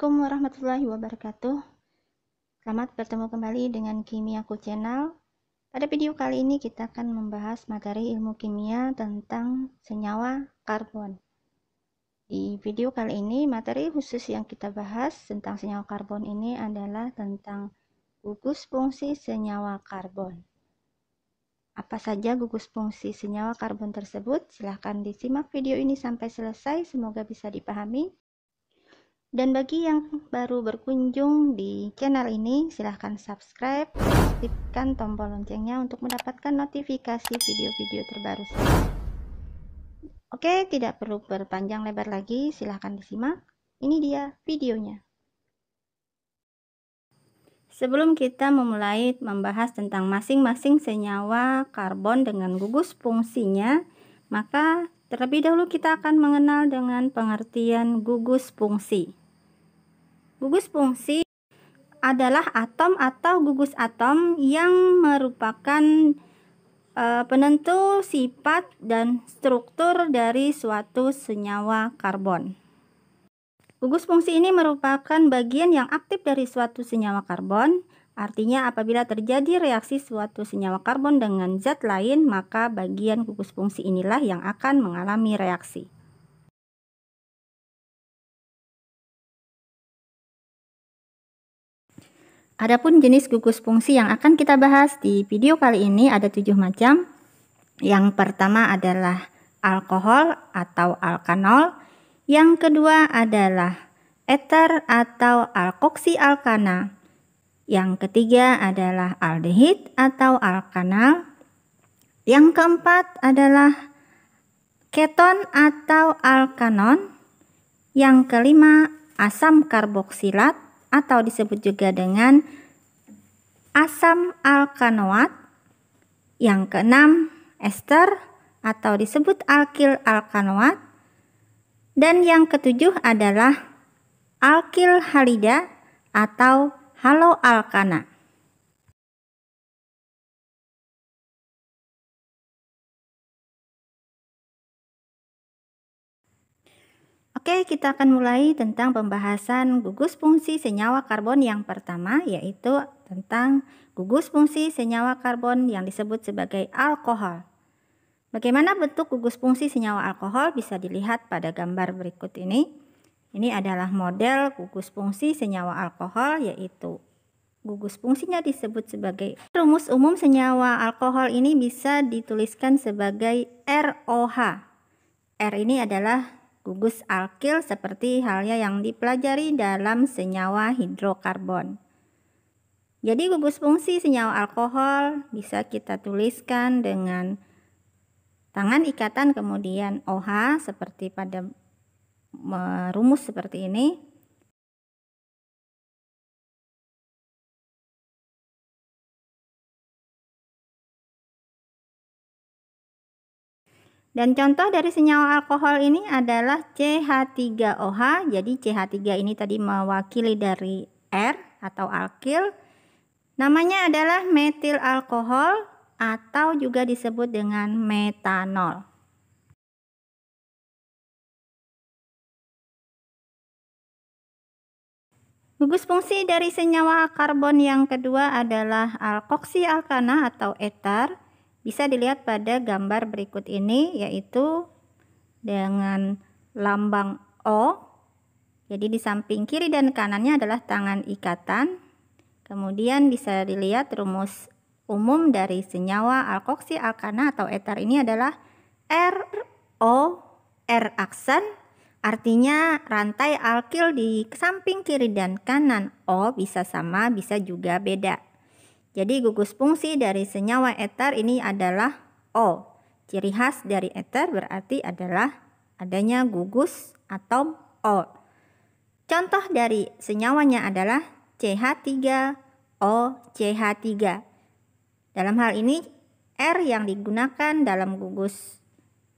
Assalamualaikum warahmatullahi wabarakatuh. Selamat bertemu kembali dengan Kimiaku Channel. Pada video kali ini kita akan membahas materi ilmu kimia tentang senyawa karbon. Di video kali ini materi khusus yang kita bahas tentang senyawa karbon ini adalah tentang gugus fungsi senyawa karbon. Apa saja gugus fungsi senyawa karbon tersebut? Silahkan disimak video ini sampai selesai, semoga bisa dipahami. Dan bagi yang baru berkunjung di channel ini, silahkan subscribe, aktifkan tombol loncengnya untuk mendapatkan notifikasi video-video terbaru saya. Oke, tidak perlu berpanjang lebar lagi, silahkan disimak. Ini dia videonya. Sebelum kita memulai membahas tentang masing-masing senyawa karbon dengan gugus fungsinya, maka terlebih dahulu kita akan mengenal dengan pengertian gugus fungsi. Gugus fungsi adalah atom atau gugus atom yang merupakan penentu sifat dan struktur dari suatu senyawa karbon. Gugus fungsi ini merupakan bagian yang aktif dari suatu senyawa karbon. Artinya apabila terjadi reaksi suatu senyawa karbon dengan zat lain, maka bagian gugus fungsi inilah yang akan mengalami reaksi. Adapun jenis gugus fungsi yang akan kita bahas di video kali ini ada 7 macam. Yang pertama adalah alkohol atau alkanol. Yang kedua adalah eter atau alkoksi alkana. Yang ketiga adalah aldehid atau alkanal. Yang keempat adalah keton atau alkanon. Yang kelima asam karboksilat atau disebut juga dengan asam alkanoat. Yang keenam ester atau disebut alkil alkanoat. Dan yang ketujuh adalah alkil halida atau haloalkana. Oke, kita akan mulai tentang pembahasan gugus fungsi senyawa karbon yang pertama, yaitu tentang gugus fungsi senyawa karbon yang disebut sebagai alkohol. Bagaimana bentuk gugus fungsi senyawa alkohol bisa dilihat pada gambar berikut ini. Ini adalah model gugus fungsi senyawa alkohol, yaitu gugus fungsinya disebut sebagai rumus umum senyawa alkohol ini bisa dituliskan sebagai ROH. R ini adalah gugus alkil seperti halnya yang dipelajari dalam senyawa hidrokarbon. Jadi gugus fungsi senyawa alkohol bisa kita tuliskan dengan tangan ikatan kemudian OH seperti pada rumus seperti ini. Dan contoh dari senyawa alkohol ini adalah CH3OH. Jadi CH3 ini tadi mewakili dari R atau alkil. Namanya adalah metil alkohol atau juga disebut dengan metanol. Gugus fungsi dari senyawa karbon yang kedua adalah alkoksi alkana atau eter. Bisa dilihat pada gambar berikut ini, yaitu dengan lambang O. Jadi di samping kiri dan kanannya adalah tangan ikatan. Kemudian bisa dilihat rumus umum dari senyawa alkoksi alkana atau eter ini adalah RO, R aksen. Artinya rantai alkil di samping kiri dan kanan O bisa sama, bisa juga beda. Jadi gugus fungsi dari senyawa eter ini adalah O. Ciri khas dari eter berarti adalah adanya gugus atom O. Contoh dari senyawanya adalah CH3O CH3. Dalam hal ini R yang digunakan dalam gugus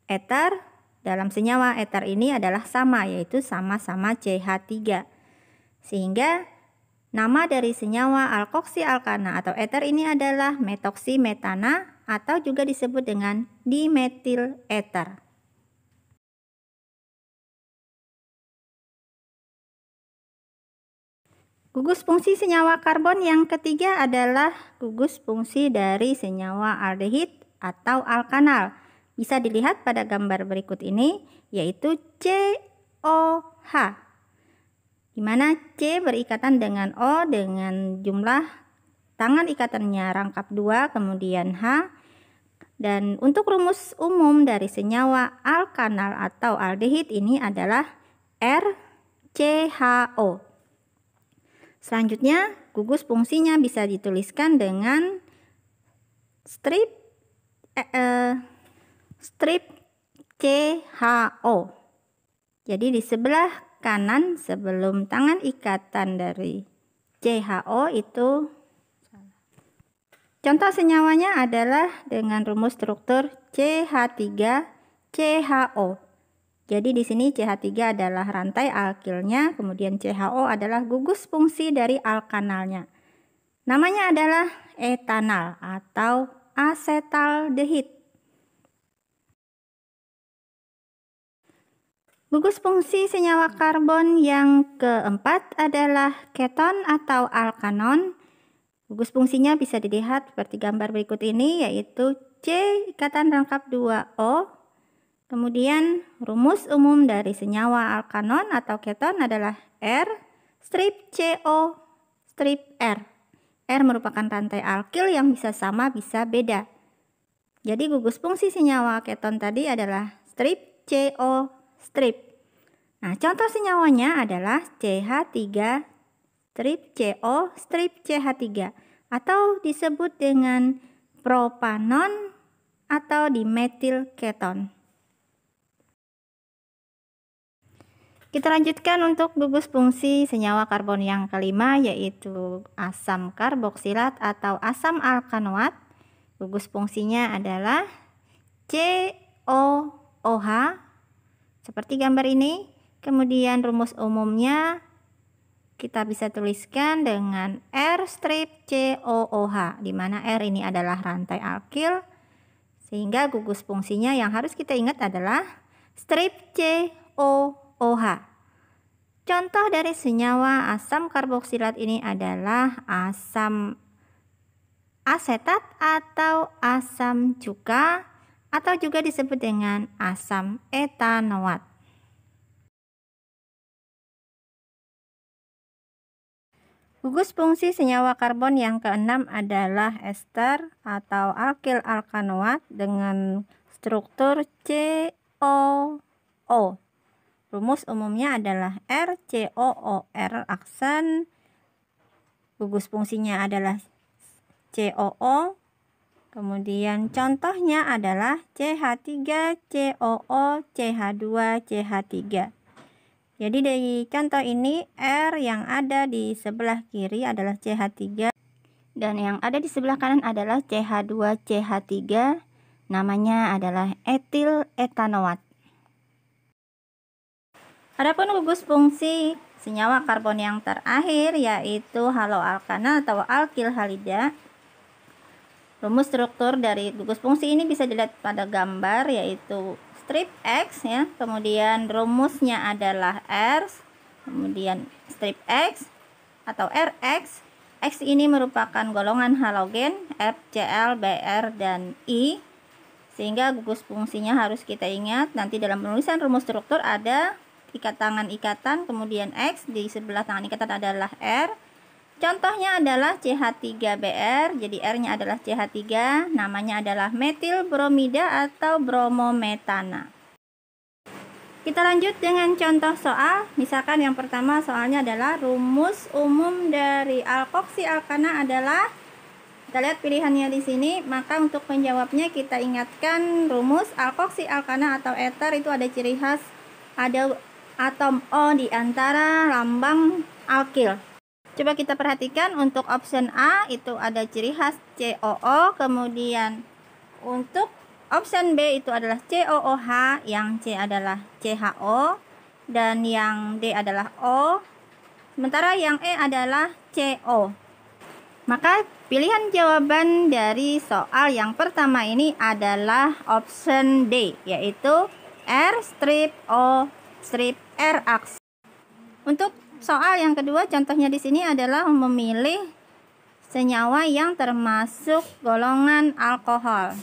eter dalam senyawa eter ini adalah sama, yaitu sama-sama CH3. Sehingga nama dari senyawa alkoksi alkana atau eter ini adalah metoksimetana atau juga disebut dengan dimetil eter. Gugus fungsi senyawa karbon yang ketiga adalah gugus fungsi dari senyawa aldehid atau alkanal. Bisa dilihat pada gambar berikut ini, yaitu COH, di mana C berikatan dengan O dengan jumlah tangan ikatannya rangkap 2, kemudian H. Dan untuk rumus umum dari senyawa alkanal atau aldehid ini adalah RCHO. Selanjutnya, gugus fungsinya bisa dituliskan dengan strip CHO. Jadi di sebelah kanan sebelum tangan ikatan dari CHO itu contoh senyawanya adalah dengan rumus struktur CH3CHO. Jadi di sini CH3 adalah rantai alkilnya, kemudian CHO adalah gugus fungsi dari alkanalnya. Namanya adalah etanal atau asetaldehid. Gugus fungsi senyawa karbon yang keempat adalah keton atau alkanon. Gugus fungsinya bisa dilihat seperti gambar berikut ini, yaitu C ikatan rangkap 2O. Kemudian rumus umum dari senyawa alkanon atau keton adalah R strip CO strip R. R merupakan rantai alkil yang bisa sama bisa beda. Jadi gugus fungsi senyawa keton tadi adalah strip CO strip. Nah, contoh senyawanya adalah CH3 strip CO strip CH3 atau disebut dengan propanon atau dimetil keton. Kita lanjutkan untuk gugus fungsi senyawa karbon yang kelima, yaitu asam karboksilat atau asam alkanoat. Gugus fungsinya adalah COOH seperti gambar ini. Kemudian rumus umumnya kita bisa tuliskan dengan R strip COOH, di mana R ini adalah rantai alkil, sehingga gugus fungsinya yang harus kita ingat adalah strip COOH. Contoh dari senyawa asam karboksilat ini adalah asam asetat atau asam cuka atau juga disebut dengan asam etanoat. Gugus fungsi senyawa karbon yang keenam adalah ester atau alkil alkanoat dengan struktur COO. Rumus umumnya adalah RCOOR aksen. Gugus fungsinya adalah COO. Kemudian contohnya adalah CH3COO CH2CH3. Jadi dari contoh ini R yang ada di sebelah kiri adalah CH3 dan yang ada di sebelah kanan adalah CH2CH3. Namanya adalah etil etanoat. Adapun gugus fungsi senyawa karbon yang terakhir yaitu haloalkana atau alkil halida. Rumus struktur dari gugus fungsi ini bisa dilihat pada gambar, yaitu strip X ya. Kemudian rumusnya adalah R, kemudian strip X atau RX. X ini merupakan golongan halogen FCl, Br dan I. Sehingga gugus fungsinya harus kita ingat. Nanti dalam penulisan rumus struktur ada tangan ikatan, kemudian X, di sebelah tangan ikatan adalah R. Contohnya adalah CH3Br, jadi R-nya adalah CH3, namanya adalah metil bromida atau bromometana. Kita lanjut dengan contoh soal. Misalkan yang pertama soalnya adalah rumus umum dari alkoksi alkana adalah, kita lihat pilihannya di sini, maka untuk menjawabnya kita ingatkan rumus alkoksi alkana atau eter itu ada ciri khas, ada atom O di antara lambang alkil. Coba kita perhatikan untuk option A itu ada ciri khas COO, kemudian untuk option B itu adalah COOH, yang C adalah CHO, dan yang D adalah O, sementara yang E adalah CO. Maka pilihan jawaban dari soal yang pertama ini adalah option D, yaitu R strip O strip R aks. Untuk soal yang kedua, contohnya di sini adalah memilih senyawa yang termasuk golongan alkohol.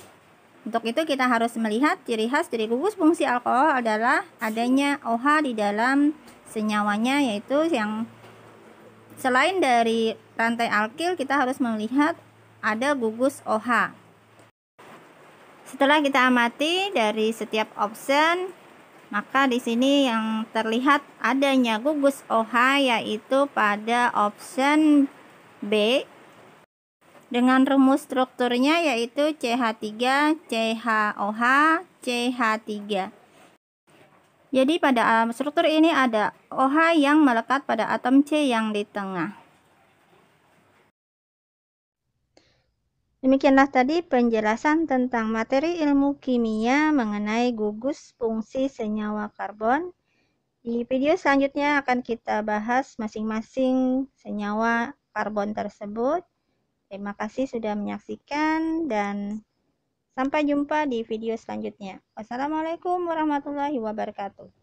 Untuk itu kita harus melihat ciri khas dari gugus fungsi alkohol adalah adanya OH di dalam senyawanya, yaitu yang selain dari rantai alkil kita harus melihat ada gugus OH. Setelah kita amati dari setiap option, maka di sini yang terlihat adanya gugus OH yaitu pada option B dengan rumus strukturnya yaitu CH3, CHOH, CH3. Jadi pada struktur ini ada OH yang melekat pada atom C yang di tengah. Demikianlah tadi penjelasan tentang materi ilmu kimia mengenai gugus fungsi senyawa karbon. Di video selanjutnya akan kita bahas masing-masing senyawa karbon tersebut. Terima kasih sudah menyaksikan dan sampai jumpa di video selanjutnya. Wassalamualaikum warahmatullahi wabarakatuh.